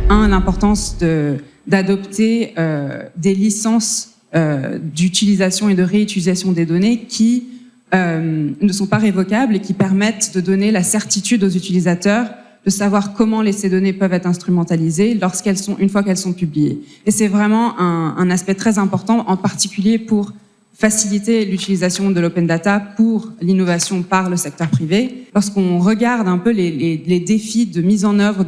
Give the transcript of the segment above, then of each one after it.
l'importance d'adopter des licences d'utilisation et de réutilisation des données qui ne sont pas révocables et qui permettent de donner la certitude aux utilisateurs de savoir comment ces données peuvent être instrumentalisées une fois qu'elles sont publiées. Et c'est vraiment un aspect très important, en particulier pour faciliter l'utilisation de l'open data pour l'innovation par le secteur privé. Lorsqu'on regarde un peu les défis de mise en œuvre,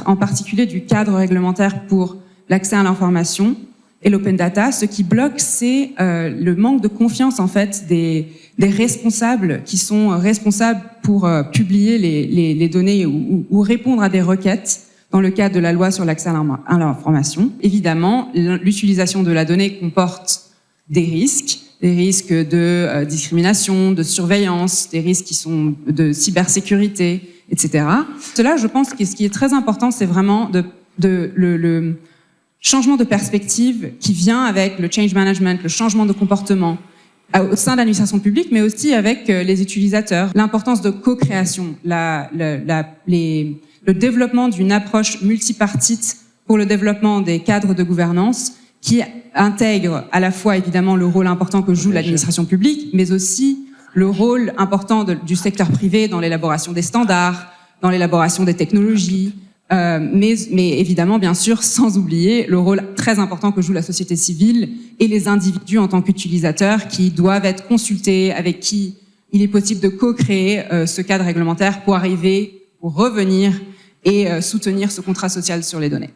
en particulier du cadre réglementaire pour l'accès à l'information et l'open data, ce qui bloque, c'est le manque de confiance en fait des responsables qui sont responsables pour publier les données ou répondre à des requêtes dans le cadre de la loi sur l'accès à l'information. Évidemment, l'utilisation de la donnée comporte des risques de discrimination, de surveillance, des risques qui sont de cybersécurité, etc. Cela, je pense que ce qui est très important, c'est vraiment le changement de perspective qui vient avec le change management, le changement de comportement au sein de l'administration publique, mais aussi avec les utilisateurs. L'importance de co-création, le développement d'une approche multipartite pour le développement des cadres de gouvernance qui intègre à la fois évidemment le rôle important que joue l'administration publique, mais aussi le rôle important du secteur privé dans l'élaboration des standards, dans l'élaboration des technologies, mais évidemment, bien sûr, sans oublier le rôle très important que joue la société civile et les individus en tant qu'utilisateurs qui doivent être consultés, avec qui il est possible de co-créer ce cadre réglementaire pour revenir et soutenir ce contrat social sur les données.